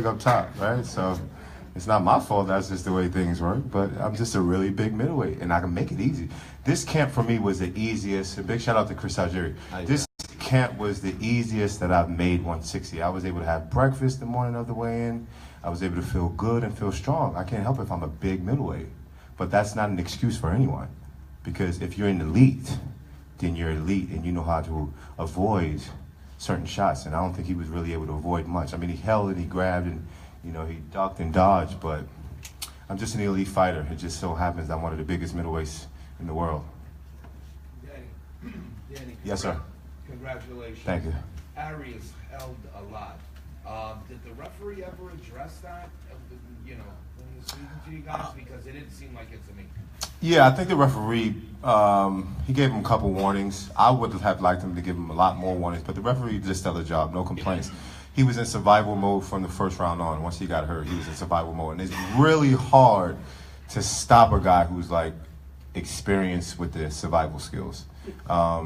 up top, right? So it's not my fault. That's just the way things work. But I'm just a really big middleweight, and I can make it easy. This camp for me was the easiest. A big shout out to Chris Algieri. This camp was the easiest that I've made 160. I was able to have breakfast the morning of the weigh-in. I was able to feel good and feel strong. I can't help it if I'm a big middleweight. But that's not an excuse for anyone. Because if you're an elite, then you're elite and you know how to avoid certain shots. And I don't think he was really able to avoid much. I mean, he held and he grabbed and, you know, he ducked and dodged, but I'm just an elite fighter. It just so happens that I'm one of the biggest middleweights in the world. Danny, Yes, sir. Congratulations. Thank you. Arias held a lot. Did the referee ever address that, you know, when he was speaking to you guys? Because it didn't seem like it to me. Yeah, I think the referee, he gave him a couple warnings. I would have liked him to give him a lot more warnings, but the referee did a stellar job, no complaints. He was in survival mode from the first round on. Once he got hurt, he was in survival mode. And it's really hard to stop a guy who's like experienced with the survival skills.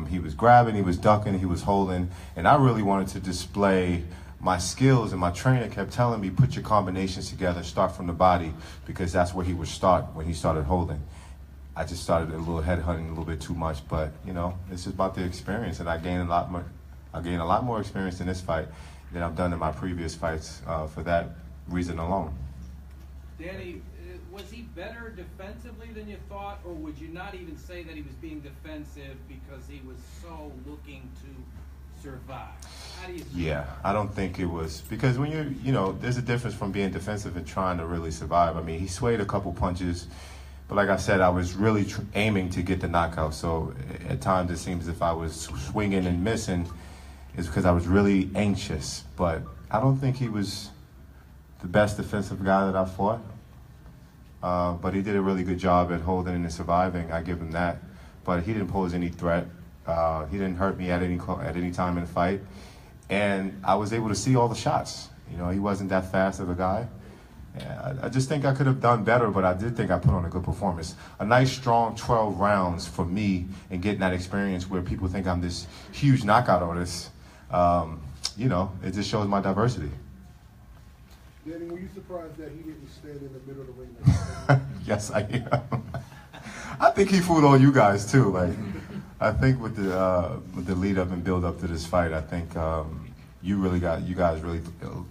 He was grabbing, he was ducking, he was holding, and I really wanted to display my skills, and my trainer kept telling me, put your combinations together, start from the body, because that's where he would start when he started holding. I just started a little headhunting a little bit too much, but you know, it's just about the experience, and I gained a lot more experience in this fight than I've done in my previous fights for that reason alone. Danny, was he better defensively than you thought, or would you not even say that he was being defensive because he was so looking to survive? How do you see Yeah, I don't think it was, because when you know, there's a difference from being defensive and trying to really survive. I mean, he swayed a couple punches, but like I said, I was really aiming to get the knockout. So at times it seems as if I was swinging and missing is because I was really anxious. But I don't think he was the best defensive guy that I fought. But he did a really good job at holding and surviving. I give him that. But he didn't pose any threat. He didn't hurt me at any time in the fight. And I was able to see all the shots. You know, he wasn't that fast of a guy. Yeah, I just think I could have done better, but I did think I put on a good performance. A nice, strong 12 rounds for me, and getting that experience where people think I'm this huge knockout artist, you know, it just shows my diversity. Danny, were you surprised that he didn't stand in the middle of the ring? Yes, I am. I think he fooled all you guys too. Like, I think with the lead up and build up to this fight, I think you guys really,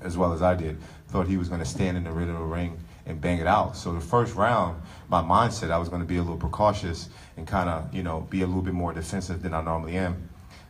as well as I did, thought he was going to stand in the middle of the ring and bang it out. So the first round, my mindset, I was going to be a little precautious and kind of, you know, be a little bit more defensive than I normally am.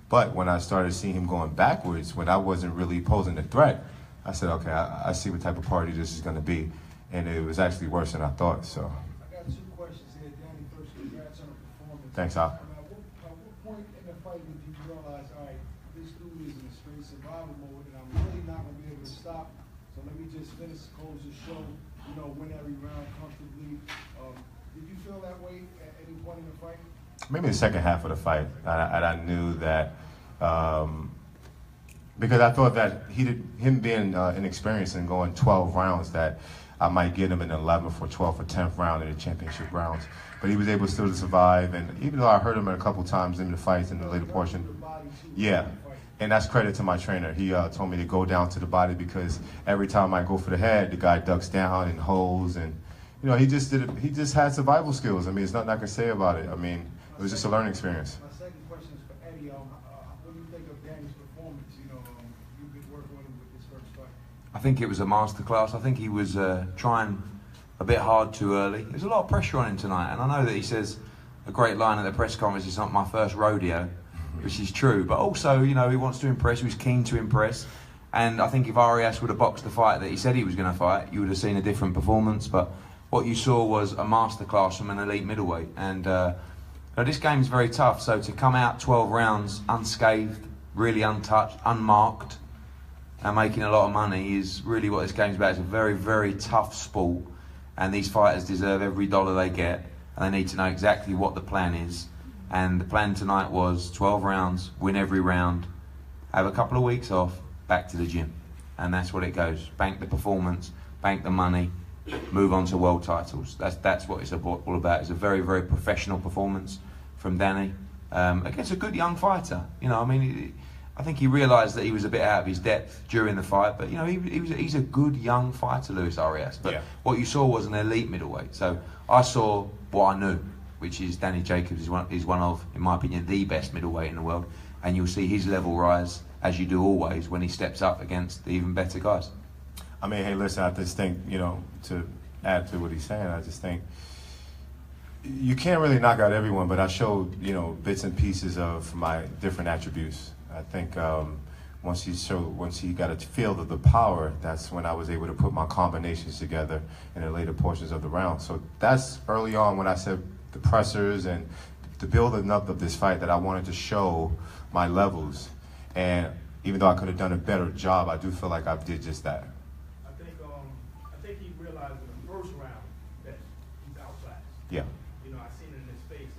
But when I started seeing him going backwards, when I wasn't really posing a threat, I said, okay, I see what type of party this is going to be. And it was actually worse than I thought, so. I got two questions here, Danny. First, congrats on the performance. Thanks, Al. At what point in the fight did you realize, all right, this dude is in straight survival mode, and I'm really not going to be able to stop, so let me just close the show, you know, win every round comfortably. Did you feel that way at any point in the fight? Maybe the second half of the fight, I knew that, because I thought that him being inexperienced and going 12 rounds, that I might get him in the 11th or 12th or 10th round in the championship rounds. But he was able still to survive, and even though I hurt him a couple times in the fights in the later portion, yeah. And that's credit to my trainer. He told me to go down to the body, because every time I go for the head, the guy ducks down and holds, and you know, he just had survival skills. I mean, there's nothing I can say about it. I mean, it was just a learning experience. My second question is for Eddie. What do you think of Danny's performance? You know, you've been working with him with this first fight. I think it was a masterclass. I think he was trying a bit hard too early. There's a lot of pressure on him tonight, and I know that he says a great line at the press conference, it's not my first rodeo, which is true, but also, you know, he wants to impress, he was keen to impress, and I think if Arias would have boxed the fight that he said he was going to fight, you would have seen a different performance. But what you saw was a masterclass from an elite middleweight, and this game is very tough, so to come out 12 rounds unscathed, really untouched, unmarked, and making a lot of money is really what this game's about. It's a very, very tough sport, and these fighters deserve every dollar they get, and they need to know exactly what the plan is. And the plan tonight was 12 rounds, win every round, have a couple of weeks off, back to the gym. And that's what it goes. Bank the performance, bank the money, move on to world titles. That's what it's all about. It's a very, very professional performance from Danny against a good young fighter. You know, I mean, I think he realised that he was a bit out of his depth during the fight, but you know he's a good young fighter, Luis Arias. But Yeah. what you saw was an elite middleweight. So I saw what I knew, which is Danny Jacobs is one of, in my opinion, the best middleweight in the world, and you'll see his level rise as you do always when he steps up against the even better guys. I mean, hey, listen, I just think, you know, to add to what he's saying, I just think you can't really knock out everyone, but I showed, you know, bits and pieces of my different attributes. I think once he got a feel of the power, that's when I was able to put my combinations together in the later portions of the round. So that's early on when I said the pressers and the building up of this fight that I wanted to show my levels. And even though I could have done a better job, I do feel like I did just that. I think he realized in the first round that he's outclassed. Yeah. You know, I seen it in his face.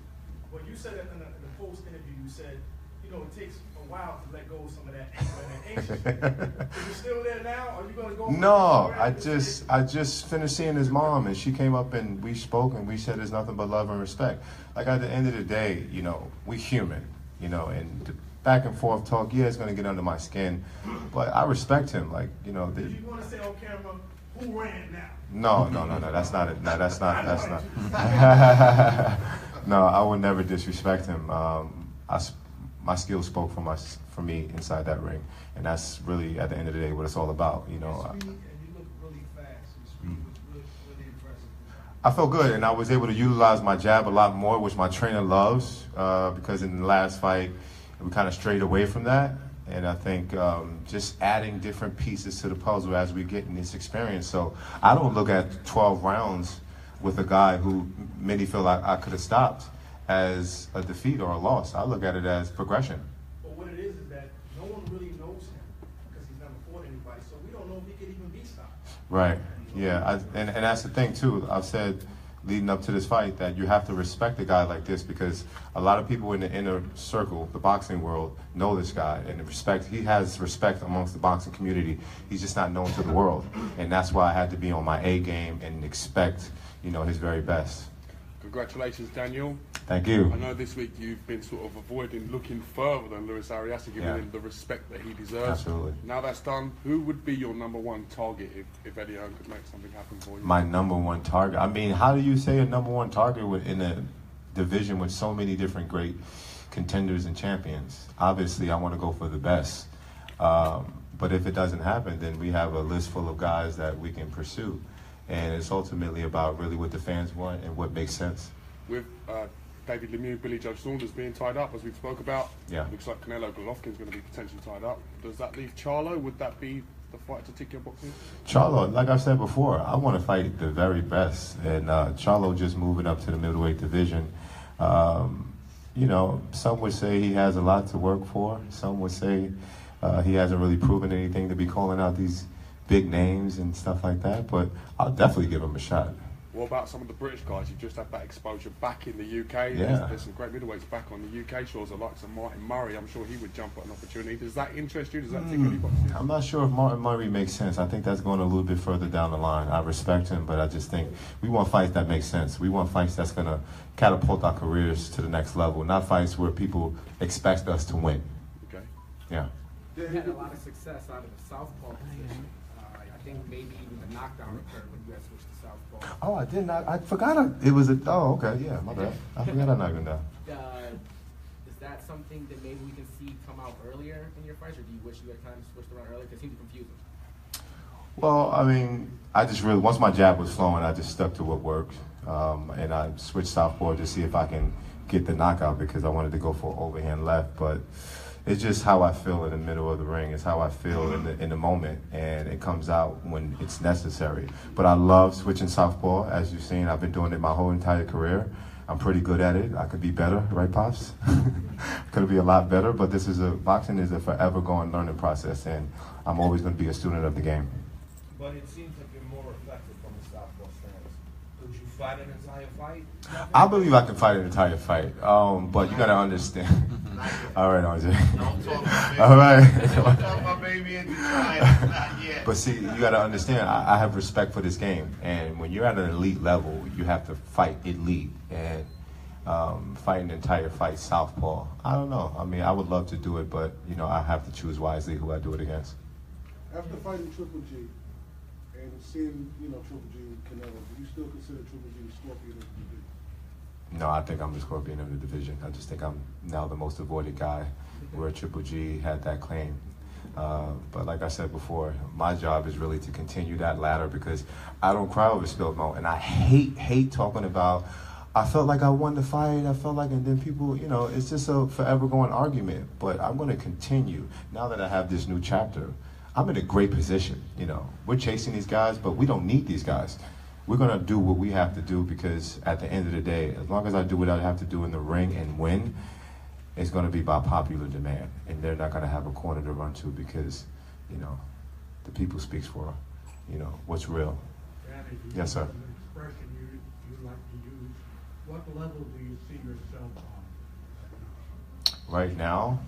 When you said it in the post interview, you said, you know, it takes a while to let go of some of that anger and that anxious. Is it still there now? Are you going to go? No, I just finished seeing his mom, and she came up and we spoke, and we said there's nothing but love and respect. Like at the end of the day, you know, we human, you know, and the back and forth talk, yeah, it's going to get under my skin, but I respect him. Like, you know. Did you want to say on camera, who ran now? No, that's not it. No, that's not. No, I would never disrespect him. My skills spoke for me inside that ring, and that's really at the end of the day what it's all about. You know. Speed, and you look really fast. Your speed was really impressive. I felt good, and I was able to utilize my jab a lot more, which my trainer loves, because in the last fight we kind of strayed away from that. And I think just adding different pieces to the puzzle as we get in this experience. So I don't look at 12 rounds with a guy who many feel like I could have stopped as a defeat or a loss. I look at it as progression. But what it is that no one really knows him because he's never fought anybody. So we don't know if he could even be stopped. Right. Yeah. And that's the thing too. I've said leading up to this fight that you have to respect a guy like this, because a lot of people in the inner circle, the boxing world, know this guy, and he has respect amongst the boxing community. He's just not known to the world, and that's why I had to be on my A game and expect, you know, his very best. Congratulations, Daniel. Thank you. I know this week you've been sort of avoiding looking further than Luis Arias and giving him the respect that he deserves. Absolutely. Now that's done, who would be your number one target if Eddie Hearn could make something happen for you? My number one target. I mean, how do you say a number one target in a division with so many different great contenders and champions? Obviously, I want to go for the best. But if it doesn't happen, then we have a list full of guys that we can pursue. And it's ultimately about really what the fans want and what makes sense. With David Lemieux, Billy Joe Saunders being tied up, as we spoke about, looks like Canelo Golovkin's going to be potentially tied up. Does that leave Charlo? Would that be the fight to tick your boxing? Charlo, like I said before, I want to fight the very best. And Charlo just moving up to the middleweight division. You know, some would say he has a lot to work for. Some would say he hasn't really proven anything to be calling out these big names and stuff like that, but I'll definitely give him a shot. What about some of the British guys? You've just had that exposure back in the UK. Yeah. There's some great middleweights back on the UK shores, the likes of Martin Murray. I'm sure he would jump at an opportunity. Does that interest you? Does that tick any boxes? I'm not sure if Martin Murray makes sense. I think that's going a little bit further down the line. I respect him, but I just think we want fights that make sense. We want fights that's going to catapult our careers to the next level, not fights where people expect us to win. Okay. Yeah. You had a lot of success out of the southpaw position. I think maybe even the knockdown occurred when you had switched to southpaw. Oh, I did not. I forgot. It was a. Oh, okay. Yeah, my bad. I forgot I knocked him down. Is that something that maybe we can see come out earlier in your fights, or do you wish you had kind of switched around earlier? Because it seems confusing. Well, I mean, I just really, once my jab was flowing, I just stuck to what worked. And I switched southpaw to see if I can get the knockout, because I wanted to go for overhand left. But it's just how I feel in the middle of the ring. It's how I feel in the moment, and it comes out when it's necessary. But I love switching southpaw. As you've seen, I've been doing it my whole entire career. I'm pretty good at it. I could be better, right, Pops? Could be a lot better, but boxing is a forever going learning process, and I'm always going to be a student of the game. But it seems like you're more effective from the southpaw stance. Could you fight an entire fight? I believe I can fight an entire fight, but you got to understand. All right, RJ. Don't talk about baby. All right. Don't talk about baby into trying. Not yet. But see, you got to understand, I have respect for this game. And when you're at an elite level, you have to fight elite. And fighting the entire fight southpaw. I don't know. I mean, I would love to do it, but you know, I have to choose wisely who I do it against. After fighting Triple G and seeing, you know, Triple G and Canelo, do you still consider Triple G the scorpion of the division? No, I think I'm the scorpion of the division. I just think I'm now the most avoided guy, where Triple G had that claim. But like I said before, my job is really to continue that ladder, because I don't cry over spilled milk, and I hate talking about, I felt like I won the fight, I felt like, and then people, you know, it's just a forever going argument. But I'm going to continue. Now that I have this new chapter, I'm in a great position. You know, we're chasing these guys, but we don't need these guys. We're going to do what we have to do, because at the end of the day, as long as I do what I have to do in the ring and win, it's going to be by popular demand. And they're not going to have a corner to run to, because, you know, the people speaks for, you know, what's real. Danny, Yes, sir. An expression you like to use. What level do you see yourself on? Right now,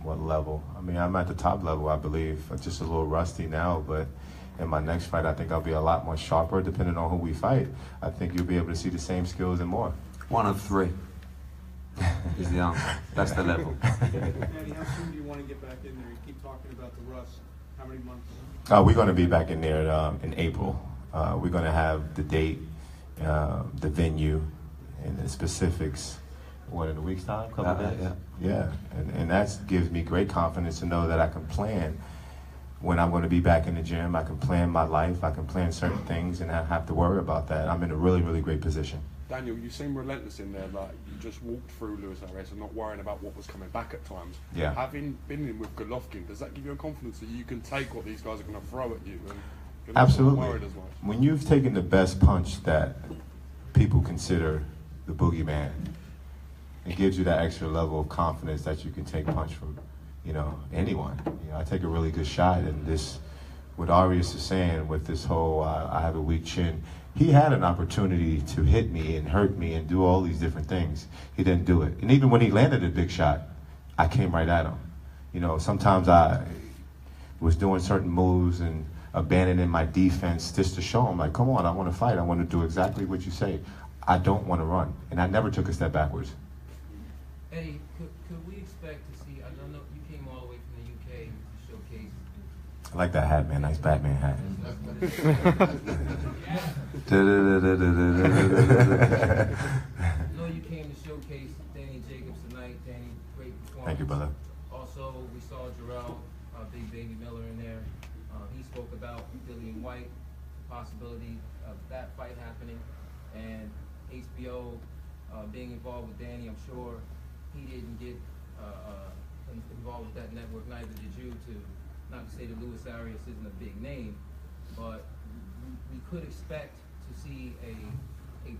what level? I mean, I'm at the top level, I believe. I'm just a little rusty now, but in my next fight, I think I'll be a lot more sharper, depending on who we fight. I think you'll be able to see the same skills and more. 1 of 3 is the answer. That's the level. Danny, how soon do you want to get back in there? You keep talking about the rust. How many months? We're going to be back in there in April. We're going to have the date, the venue, and the specifics. What, in a week's time? Couple of days? Yeah. And that gives me great confidence to know that I can plan when I'm going to be back in the gym. I can plan my life. I can plan certain things and not have to worry about that. I'm in a really, really great position. Daniel, you seem relentless in there. Like, you just walked through Luis Arias and not worrying about what was coming back at times. Yeah. Having been in with Golovkin, does that give you a confidence that you can take what these guys are going to throw at you? And you're not Absolutely. worried as much? When you've taken the best punch that people consider the boogeyman, it gives you that extra level of confidence that you can take punch from, you know, anyone. You know, I take a really good shot, and this, what Arias is saying with this whole I have a weak chin, he had an opportunity to hit me and hurt me and do all these different things. He didn't do it. And even when he landed a big shot, I came right at him. You know, sometimes I was doing certain moves and abandoning my defense just to show him, like, come on, I want to fight. I want to do exactly what you say. I don't want to run. And I never took a step backwards. Eddie, could we expect to see, I don't know, you came all the way from the UK to showcase. I like that hat, man. Nice Batman hat. I know you came to showcase Danny Jacobs tonight. Danny, great performance. Thank you, brother. Also, we saw Jarrell, Big Baby Miller in there. He spoke about Dillian White, the possibility of that fight happening, and HBO being involved with Danny. I'm sure he didn't get involved with that network, neither did you, not to say that Luis Arias isn't a big name, but we could expect to see a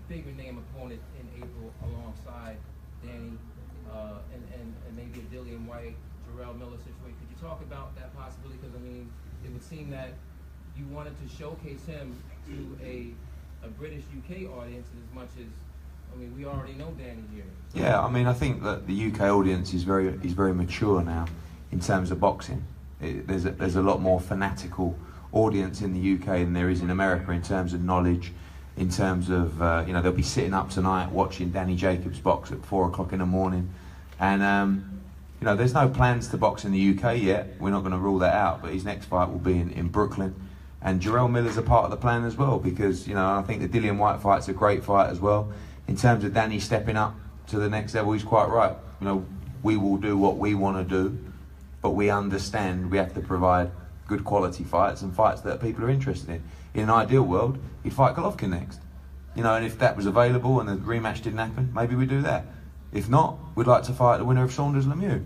bigger name opponent in April alongside Danny and maybe a Dillian White, Jarrell Miller situation. Could you talk about that possibility? Because, I mean, it would seem that you wanted to showcase him to a British UK audience as much as, I mean, we already know Danny here. So. Yeah, I mean, I think that the UK audience is very mature now in terms of boxing. There's a lot more fanatical audience in the UK than there is in America in terms of knowledge, in terms of, you know, they'll be sitting up tonight watching Danny Jacobs box at 4 o'clock in the morning. And, you know, there's no plans to box in the UK yet. We're not going to rule that out, but his next fight will be in Brooklyn. And Jarrell Miller's a part of the plan as well, because, you know, I think the Dillian White fight's a great fight as well. In terms of Danny stepping up to the next level, he's quite right. You know, we will do what we want to do, but we understand we have to provide good quality fights and fights that people are interested in. In an ideal world, he'd fight Golovkin next. You know, and if that was available and the rematch didn't happen, maybe we do that. If not, we'd like to fight the winner of Saunders Lemieux.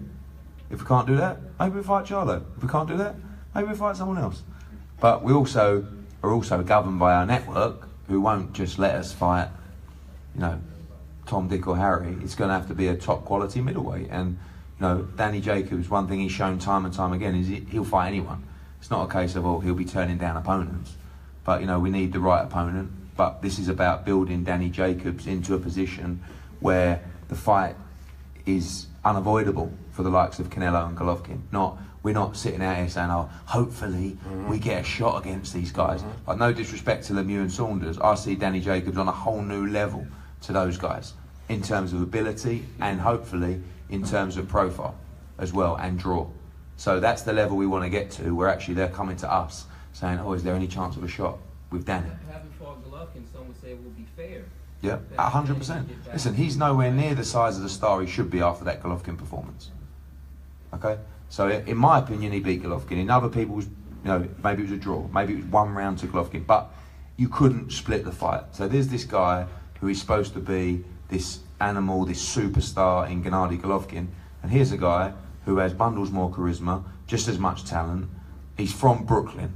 If we can't do that, maybe we fight Charlo. If we can't do that, maybe we fight someone else. But we also are also governed by our network, who won't just let us fight, you know, Tom, Dick or Harry. It's going to have to be a top quality middleweight. And, you know, Danny Jacobs, one thing he's shown time and time again is he'll fight anyone. It's not a case of, oh, he'll be turning down opponents. But, you know, we need the right opponent. But this is about building Danny Jacobs into a position where the fight is unavoidable for the likes of Canelo and Golovkin. Not, we're not sitting out here saying, oh, hopefully we get a shot against these guys. Like, no disrespect to Lemieux and Saunders, I see Danny Jacobs on a whole new level to those guys in terms of ability and hopefully in terms of profile as well and draw. So that's the level we want to get to, where actually they're coming to us saying, oh, is there any chance of a shot with Danny? Having fought Golovkin, some would say it will be fair. Yeah, 100%. Listen, he's nowhere near the size of the star he should be after that Golovkin performance. Okay? So in my opinion, he beat Golovkin. In other people's, maybe it was a draw, maybe it was 1 round to Golovkin, but you couldn't split the fight. So there's this guy who is supposed to be this animal, this superstar in Gennady Golovkin, and here's a guy who has bundles more charisma, just as much talent. He's from Brooklyn.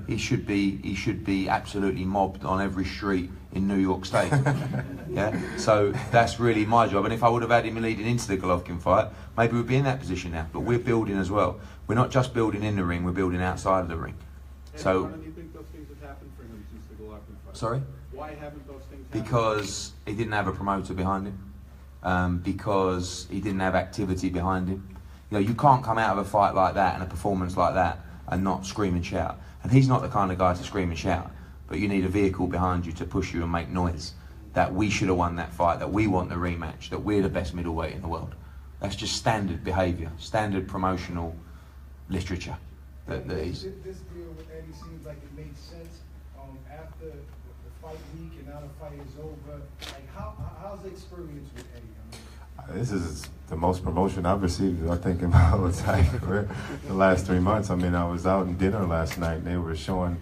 He should be absolutely mobbed on every street in New York State. Yeah. So that's really my job. And if I would have had him leading into the Golovkin fight, maybe we'd be in that position now. But we're building as well. We're not just building in the ring; we're building outside of the ring. So. Why don't you think those things have happened for him since the Golovkin fight? Sorry. Why haven't those things happened? Because he didn't have a promoter behind him. Because he didn't have activity behind him. You can't come out of a fight like that and a performance like that and not scream and shout. And he's not the kind of guy to scream and shout, but you need a vehicle behind you to push you and make noise. That we should have won that fight, that we want the rematch, that we're the best middleweight in the world. That's just standard behaviour, standard promotional literature. This deal with Eddie seems like it made sense after the fight week and now the fight is over. Like, how's the experience with Eddie? This is the most promotion I've received, I think, in my whole entire career. The last 3 months. I mean, I was out in dinner last night, and they were showing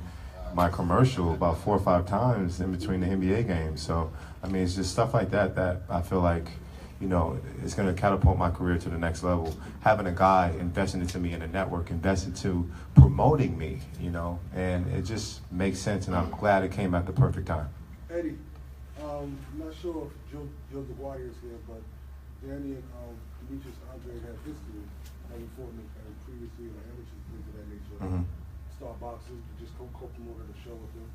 my commercial about 4 or 5 times in between the NBA games. So, I mean, it's just stuff like that that I feel like, it's going to catapult my career to the next level. Having a guy investing into me in a network, invested to promoting me, and it just makes sense, and I'm glad it came at the perfect time. Eddie, I'm not sure if Joe DeGuardia is here, but Danny and Demetrius Andre have history having fought previously in amateurs, things of that nature. Star boxers, just co-promoted a show with them.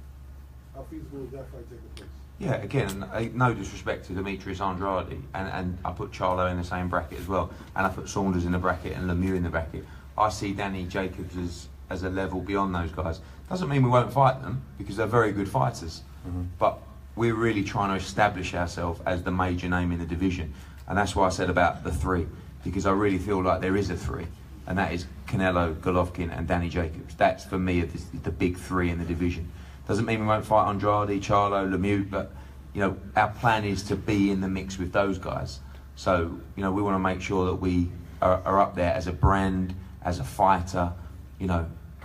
How feasible is that fight taking place? Yeah, again, no disrespect to Demetrius Andrade, and I put Charlo in the same bracket as well, and I put Saunders in the bracket and Lemieux in the bracket. I see Danny Jacobs as a level beyond those guys. Doesn't mean we won't fight them, because they're very good fighters, but we're really trying to establish ourselves as the major name in the division. And that's why I said about the 3, because I really feel like there is a 3, and that is Canelo, Golovkin, and Danny Jacobs. That's, for me, the big 3 in the division. Doesn't mean we won't fight Andrade, Charlo, Lemieux, but our plan is to be in the mix with those guys. So we want to make sure that we are up there as a brand, as a fighter.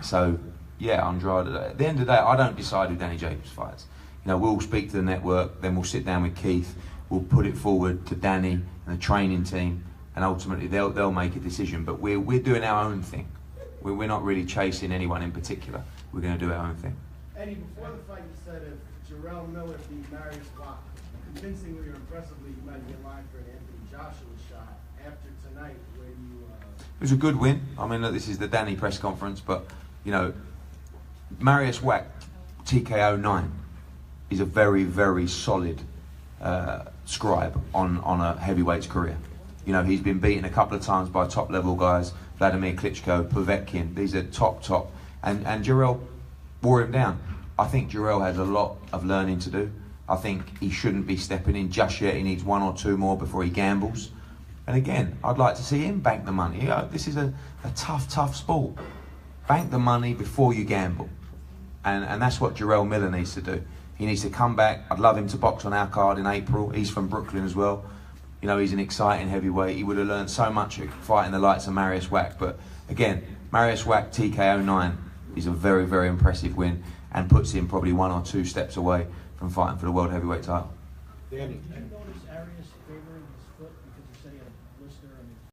So yeah, Andrade. At the end of the day, I don't decide who Danny Jacobs fights. We'll speak to the network, then we'll sit down with Keith. We'll put it forward to Danny and the training team, and ultimately they'll make a decision. But we're doing our own thing. We're not really chasing anyone in particular. We're going to do our own thing. Eddie, before the fight, you said if Jarrell Miller beat Arias convincingly or impressively, you might get lined for an Anthony Joshua shot. After tonight, where you... It was a good win. I mean, look, this is the Danny press conference, but Marius Wack, TKO 9, is a very, very solid scribe on a heavyweight's career. He's been beaten a couple of times by top level guys, Vladimir Klitschko, Povetkin. These are top, and Jarrell wore him down. I think Jarrell has a lot of learning to do. I think he shouldn't be stepping in just yet. He needs 1 or 2 more before he gambles. And again, I'd like to see him bank the money. This is a tough sport. Bank the money before you gamble. And that's what Jarrell Miller needs to do. He needs to come back. I'd love him to box on our card in April. He's from Brooklyn as well. He's an exciting heavyweight. He would have learned so much fighting the likes of Marius Wack. But again, Marius Wack TKO 9 is a very, very impressive win, and puts him probably 1 or 2 steps away from fighting for the world heavyweight title. Danny.